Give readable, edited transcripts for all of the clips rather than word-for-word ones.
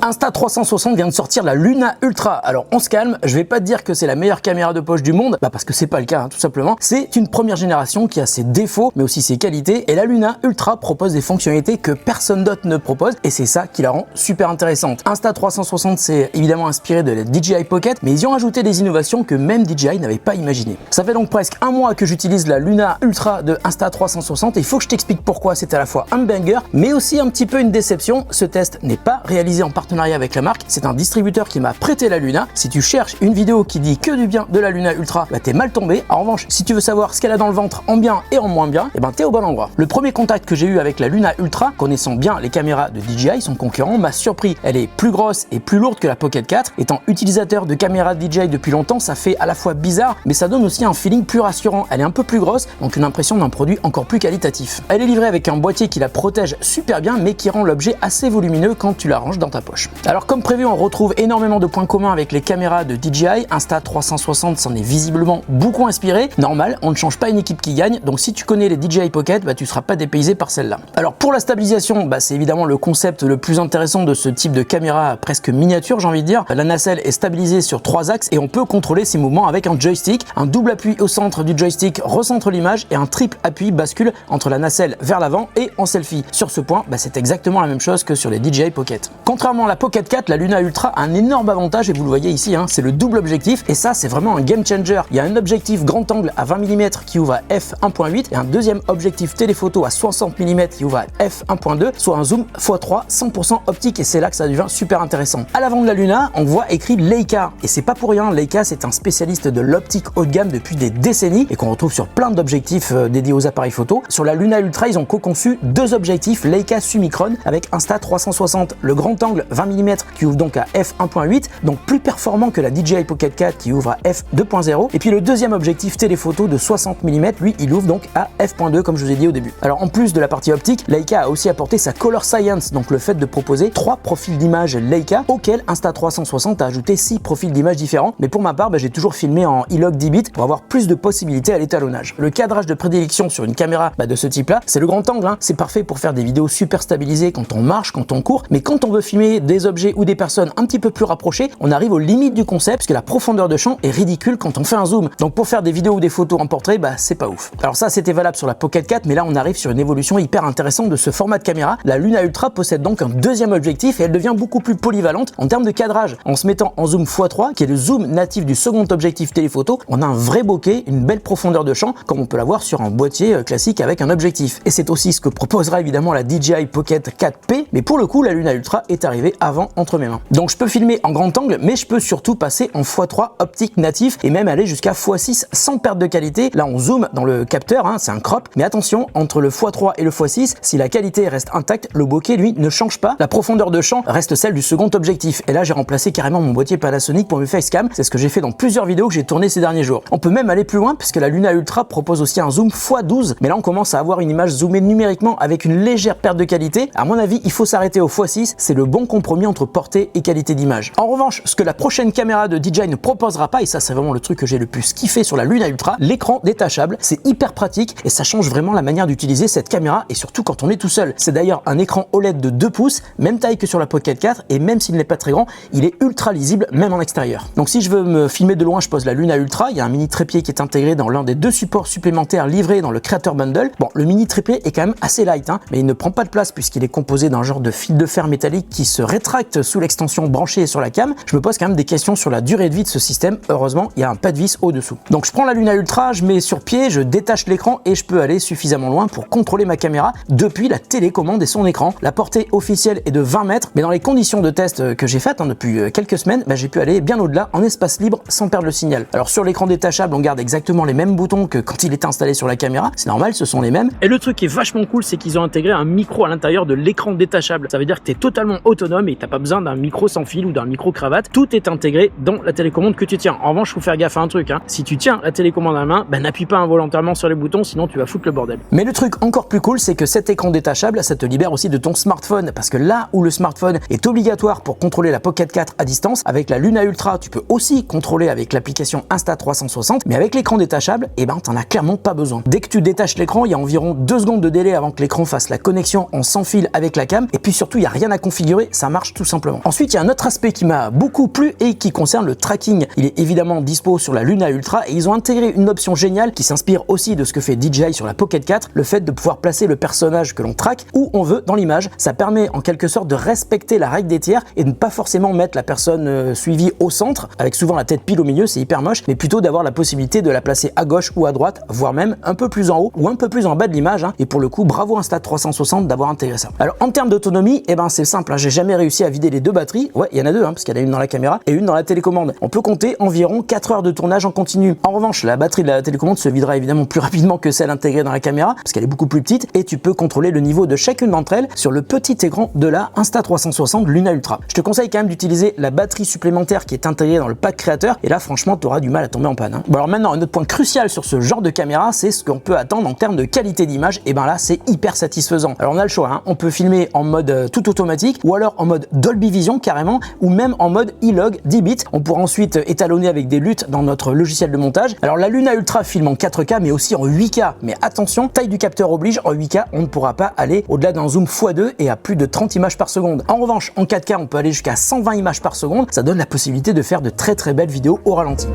Insta360 vient de sortir la Luna Ultra. Alors on se calme, je vais pas te dire que c'est la meilleure caméra de poche du monde, parce que c'est pas le cas, tout simplement. C'est une première génération qui a ses défauts, mais aussi ses qualités, et la Luna Ultra propose des fonctionnalités que personne d'autre ne propose, et c'est ça qui la rend super intéressante. Insta360 s'est évidemment inspiré de la DJI Pocket, mais ils y ont ajouté des innovations que même DJI n'avait pas imaginées. Ça fait donc presque un mois que j'utilise la Luna Ultra de Insta360, et il faut que je t'explique pourquoi c'est à la fois un banger, mais aussi un petit peu une déception. Ce test n'est pas réalisé en partenariat avec la marque, c'est un distributeur qui m'a prêté la Luna. Si tu cherches une vidéo qui dit que du bien de la Luna Ultra, t'es mal tombé. En revanche, si tu veux savoir ce qu'elle a dans le ventre en bien et en moins bien, t'es au bon endroit. Le premier contact que j'ai eu avec la Luna Ultra, connaissant bien les caméras de DJI, son concurrent, m'a surpris. Elle est plus grosse et plus lourde que la Pocket 4. Étant utilisateur de caméras DJI depuis longtemps, ça fait à la fois bizarre, mais ça donne aussi un feeling plus rassurant. Elle est un peu plus grosse, donc une impression d'un produit encore plus qualitatif. Elle est livrée avec un boîtier qui la protège super bien, mais qui rend l'objet assez volumineux quand tu la ranges dans ta poche. Alors comme prévu, on retrouve énormément de points communs avec les caméras de DJI. Insta360 s'en est visiblement beaucoup inspiré. Normal, on ne change pas une équipe qui gagne, donc si tu connais les DJI Pocket, tu seras pas dépaysé par celle-là. Alors pour la stabilisation, c'est évidemment le concept le plus intéressant de ce type de caméra presque miniature, j'ai envie de dire. La nacelle est stabilisée sur 3 axes et on peut contrôler ses mouvements avec un joystick. Un double appui au centre du joystick recentre l'image et un triple appui bascule entre la nacelle vers l'avant et en selfie. Sur ce point, c'est exactement la même chose que sur les DJI Pocket. Contrairement à la Pocket 4, la Luna Ultra a un énorme avantage et vous le voyez ici, c'est le double objectif, et ça c'est vraiment un game changer. Il y a un objectif grand angle à 20 mm qui ouvre à f1.8 et un deuxième objectif téléphoto à 60 mm qui ouvre à f1.2, soit un zoom x3 100% optique, et c'est là que ça devient super intéressant. À l'avant de la Luna, on voit écrit Leica, et c'est pas pour rien. Leica, c'est un spécialiste de l'optique haut de gamme depuis des décennies et qu'on retrouve sur plein d'objectifs dédiés aux appareils photo. Sur la Luna Ultra, ils ont co-conçu 2 objectifs Leica Summicron avec Insta360, le grand angle 20 mm qui ouvre donc à f1.8, donc plus performant que la DJI Pocket 4 qui ouvre à f2.0, et puis le deuxième objectif téléphoto de 60 mm, lui il ouvre donc à f.2 comme je vous ai dit au début. Alors en plus de la partie optique, Leica a aussi apporté sa Color Science, donc le fait de proposer 3 profils d'image Leica auxquels Insta360 a ajouté 6 profils d'images différents, mais pour ma part j'ai toujours filmé en E-Log 10 bits pour avoir plus de possibilités à l'étalonnage. Le cadrage de prédilection sur une caméra de ce type là, c'est le grand angle, c'est parfait pour faire des vidéos super stabilisées quand on marche, quand on court, mais quand on veut filmer des objets ou des personnes un petit peu plus rapprochées, on arrive aux limites du concept parce que la profondeur de champ est ridicule quand on fait un zoom. Donc pour faire des vidéos ou des photos en portrait, c'est pas ouf. Alors ça c'était valable sur la Pocket 4, mais là on arrive sur une évolution hyper intéressante de ce format de caméra. La Luna Ultra possède donc un deuxième objectif et elle devient beaucoup plus polyvalente en termes de cadrage. En se mettant en zoom x3, qui est le zoom natif du second objectif téléphoto, on a un vrai bokeh, une belle profondeur de champ, comme on peut l'avoir sur un boîtier classique avec un objectif. Et c'est aussi ce que proposera évidemment la DJI Pocket 4P, mais pour le coup la Luna Ultra est arrivée avant entre mes mains. Donc je peux filmer en grand angle, mais je peux surtout passer en x3 optique natif et même aller jusqu'à x6 sans perte de qualité. Là on zoome dans le capteur, c'est un crop, mais attention, entre le x3 et le x6, si la qualité reste intacte, le bokeh lui ne change pas. La profondeur de champ reste celle du second objectif. Et là j'ai remplacé carrément mon boîtier Panasonic pour mes facecam. C'est ce que j'ai fait dans plusieurs vidéos que j'ai tournées ces derniers jours. On peut même aller plus loin puisque la Luna Ultra propose aussi un zoom x12, mais là on commence à avoir une image zoomée numériquement avec une légère perte de qualité. À mon avis, il faut s'arrêter au x6, c'est le bon compromis entre portée et qualité d'image. En revanche, ce que la prochaine caméra de DJI ne proposera pas, et ça c'est vraiment le truc que j'ai le plus kiffé sur la Luna Ultra, l'écran détachable. C'est hyper pratique et ça change vraiment la manière d'utiliser cette caméra, et surtout quand on est tout seul. C'est d'ailleurs un écran OLED de 2 pouces, même taille que sur la Pocket 4, et même s'il n'est pas très grand, il est ultra lisible même en extérieur. Donc si je veux me filmer de loin, je pose la Luna Ultra. Il y a un mini trépied qui est intégré dans l'un des 2 supports supplémentaires livrés dans le Creator Bundle. Bon, le mini trépied est quand même assez light, mais il ne prend pas de place puisqu'il est composé d'un genre de fil de fer métallique qui se rétracte sous l'extension branchée sur la cam. Je me pose quand même des questions sur la durée de vie de ce système. Heureusement, il y a un pas de vis au-dessous. Donc je prends la Luna Ultra, je mets sur pied, je détache l'écran et je peux aller suffisamment loin pour contrôler ma caméra depuis la télécommande et son écran. La portée officielle est de 20 mètres, mais dans les conditions de test que j'ai faites depuis quelques semaines, j'ai pu aller bien au-delà en espace libre sans perdre le signal. Alors sur l'écran détachable, on garde exactement les mêmes boutons que quand il était installé sur la caméra. C'est normal, ce sont les mêmes. Et le truc qui est vachement cool, c'est qu'ils ont intégré un micro à l'intérieur de l'écran détachable. Ça veut dire que tu es totalement autonome et t'as pas besoin d'un micro sans fil ou d'un micro cravate. Tout est intégré dans la télécommande que tu tiens. En revanche, faut faire gaffe à un truc. Si tu tiens la télécommande à la main, n'appuie pas involontairement sur les boutons, sinon tu vas foutre le bordel. Mais le truc encore plus cool, c'est que cet écran détachable, ça te libère aussi de ton smartphone, parce que là où le smartphone est obligatoire pour contrôler la Pocket 4 à distance, avec la Luna Ultra, tu peux aussi contrôler avec l'application Insta360, mais avec l'écran détachable, t'en as clairement pas besoin. Dès que tu détaches l'écran, il y a environ 2 secondes de délai avant que l'écran fasse la connexion en sans fil avec la cam, et puis surtout, il n'y a rien à configurer, ça ça marche tout simplement. Ensuite, il y a un autre aspect qui m'a beaucoup plu et qui concerne le tracking. Il est évidemment dispo sur la Luna Ultra et ils ont intégré une option géniale qui s'inspire aussi de ce que fait DJI sur la Pocket 4, le fait de pouvoir placer le personnage que l'on traque où on veut dans l'image. Ça permet en quelque sorte de respecter la règle des tiers et de ne pas forcément mettre la personne suivie au centre, avec souvent la tête pile au milieu, c'est hyper moche, mais plutôt d'avoir la possibilité de la placer à gauche ou à droite, voire même un peu plus en haut ou un peu plus en bas de l'image. Et pour le coup, bravo Insta360 d'avoir intégré ça. Alors en termes d'autonomie, c'est simple, j'ai jamais réussi à vider les deux batteries. Ouais, il y en a deux, parce qu'il y en a une dans la caméra et une dans la télécommande. On peut compter environ 4 heures de tournage en continu. En revanche, la batterie de la télécommande se videra évidemment plus rapidement que celle intégrée dans la caméra, parce qu'elle est beaucoup plus petite, et tu peux contrôler le niveau de chacune d'entre elles sur le petit écran de la Insta360 Luna Ultra. Je te conseille quand même d'utiliser la batterie supplémentaire qui est intégrée dans le pack créateur, et là franchement tu auras du mal à tomber en panne. Bon alors maintenant, un autre point crucial sur ce genre de caméra, c'est ce qu'on peut attendre en termes de qualité d'image. Et là c'est hyper satisfaisant. Alors on a le choix, on peut filmer en mode tout automatique, ou alors en mode Dolby Vision carrément, ou même en mode E-Log 10 bits. On pourra ensuite étalonner avec des luttes dans notre logiciel de montage. Alors la Luna Ultra filme en 4K mais aussi en 8K, mais attention, taille du capteur oblige, en 8K on ne pourra pas aller au-delà d'un zoom x2 et à plus de 30 images par seconde. En revanche, en 4K on peut aller jusqu'à 120 images par seconde, ça donne la possibilité de faire de très belles vidéos au ralenti.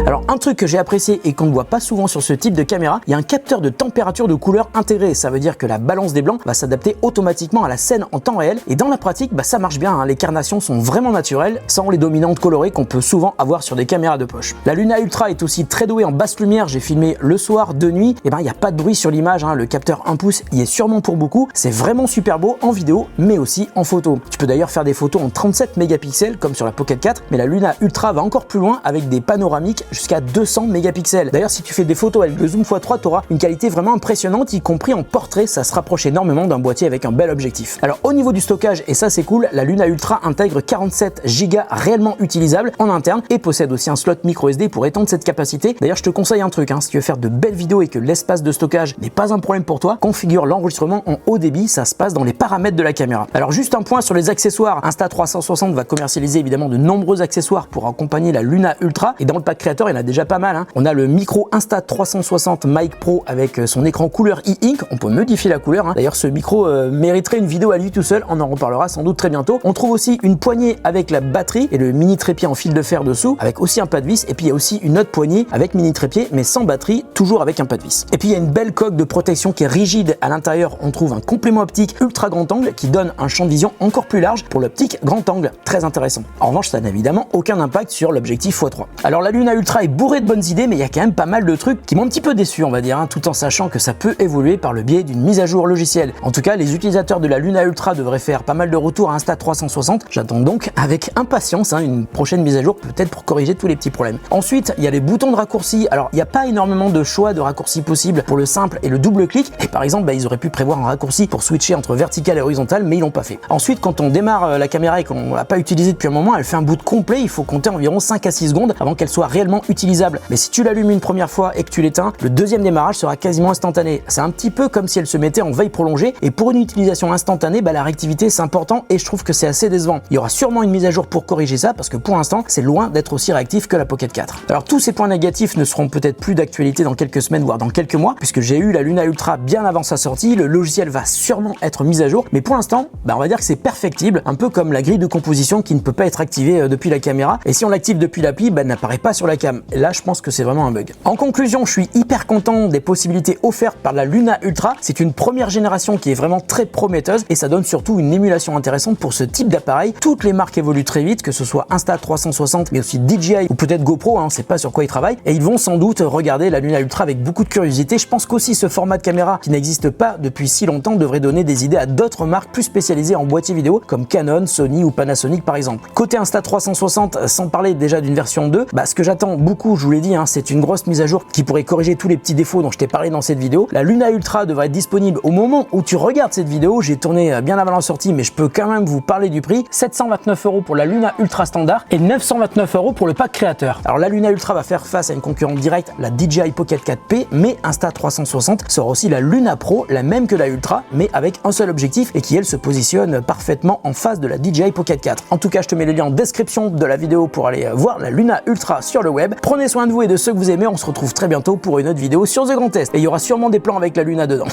Alors un truc que j'ai apprécié et qu'on ne voit pas souvent sur ce type de caméra, il y a un capteur de température de couleur intégré. Ça veut dire que la balance des blancs va s'adapter automatiquement à la scène en temps réel, et dans la pratique ça marche bien, les carnations sont vraiment naturelles sans les dominantes colorées qu'on peut souvent avoir sur des caméras de poche. La Luna Ultra est aussi très douée en basse lumière. J'ai filmé le soir, de nuit, et il n'y a pas de bruit sur l'image, le capteur 1 pouce y est sûrement pour beaucoup. C'est vraiment super beau en vidéo mais aussi en photo. Tu peux d'ailleurs faire des photos en 37 mégapixels comme sur la Pocket 4, mais la Luna Ultra va encore plus loin avec des panoramiques jusqu'à 200 mégapixels. D'ailleurs, si tu fais des photos avec le zoom x3, tu auras une qualité vraiment impressionnante, y compris en portrait. Ça se rapproche énormément d'un boîtier avec un bel objectif. Alors au niveau du stockage, et ça c'est cool, la Luna Ultra intègre 47 Go réellement utilisables en interne et possède aussi un slot micro SD pour étendre cette capacité. D'ailleurs, je te conseille un truc, si tu veux faire de belles vidéos et que l'espace de stockage n'est pas un problème pour toi, configure l'enregistrement en haut débit. Ça se passe dans les paramètres de la caméra. Alors juste un point sur les accessoires. Insta360 va commercialiser évidemment de nombreux accessoires pour accompagner la Luna Ultra, et dans le pack créateur il y en a déjà pas mal. On a le micro Insta360 Mic Pro avec son écran couleur e-ink. On peut modifier la couleur. D'ailleurs, ce micro mériterait une vidéo à lui tout seul. On en reparlera sans doute très bientôt. On trouve aussi une poignée avec la batterie et le mini trépied en fil de fer dessous, avec aussi un pas de vis. Et puis il y a aussi une autre poignée avec mini trépied mais sans batterie, toujours avec un pas de vis. Et puis il y a une belle coque de protection qui est rigide. À l'intérieur, on trouve un complément optique ultra grand angle qui donne un champ de vision encore plus large pour l'optique grand angle. Très intéressant. En revanche, ça n'a évidemment aucun impact sur l'objectif x3. Alors la Luna Ultra est bourrée de bonnes idées, mais il y a quand même pas mal de trucs qui m'ont un petit peu déçu, on va dire, tout en sachant que ça peut évoluer par le biais d'une mise à jour logicielle. En tout cas, les utilisateurs de la Luna Ultra devraient faire pas mal de retours à Insta360. J'attends donc avec impatience une prochaine mise à jour, peut-être pour corriger tous les petits problèmes. Ensuite, il y a les boutons de raccourci. Alors, il n'y a pas énormément de choix de raccourcis possibles pour le simple et le double clic. Et par exemple, ils auraient pu prévoir un raccourci pour switcher entre vertical et horizontal, mais ils l'ont pas fait. Ensuite, quand on démarre la caméra et qu'on l'a pas utilisée depuis un moment, elle fait un boot complet. Il faut compter environ 5 à 6 secondes avant qu'elle soit réellement utilisable. Mais si tu l'allumes une première fois et que tu l'éteins, le deuxième démarrage sera quasiment instantané. C'est un petit peu comme si elle se mettait en veille prolongée, et pour une utilisation instantanée, la réactivité c'est important, et je trouve que c'est assez décevant. Il y aura sûrement une mise à jour pour corriger ça, parce que pour l'instant c'est loin d'être aussi réactif que la Pocket 4. Alors tous ces points négatifs ne seront peut-être plus d'actualité dans quelques semaines, voire dans quelques mois, puisque j'ai eu la Luna Ultra bien avant sa sortie. Le logiciel va sûrement être mis à jour, mais pour l'instant on va dire que c'est perfectible, un peu comme la grille de composition qui ne peut pas être activée depuis la caméra, et si on l'active depuis l'appli, elle n'apparaît pas sur la cam. Et là je pense que c'est vraiment un bug. En conclusion, je suis hyper content des possibilités offertes par la Luna Ultra. C'est une première génération qui est vraiment très prometteuse, et ça donne surtout une émulation intéressante pour ce type d'appareil. Toutes les marques évoluent très vite, que ce soit Insta360 mais aussi DJI ou peut-être GoPro, on sait pas sur quoi ils travaillent, et ils vont sans doute regarder la Luna Ultra avec beaucoup de curiosité. Je pense qu'aussi ce format de caméra qui n'existe pas depuis si longtemps devrait donner des idées à d'autres marques plus spécialisées en boîtier vidéo comme Canon, Sony ou Panasonic par exemple. Côté Insta360, sans parler déjà d'une version 2, ce que j'attends beaucoup, je vous l'ai dit, c'est une grosse mise à jour qui pourrait corriger tous les petits défauts dont je t'ai parlé dans cette vidéo. La Luna Ultra devrait être disponible au moment où tu regardes cette vidéo. J'ai tourné bien avant la sortie, mais je peux quand même vous parler du prix. 729 € pour la Luna Ultra standard et 929 € pour le pack créateur. Alors la Luna Ultra va faire face à une concurrente directe, la DJI Pocket 4P, mais Insta360 sera aussi la Luna Pro, la même que la Ultra, mais avec un seul objectif et qui elle se positionne parfaitement en face de la DJI Pocket 4. En tout cas, je te mets le lien en description de la vidéo pour aller voir la Luna Ultra sur le web. Prenez soin de vous et de ceux que vous aimez, on se retrouve très bientôt pour une autre vidéo sur The Grand Test. Et il y aura sûrement des plans avec la Luna dedans.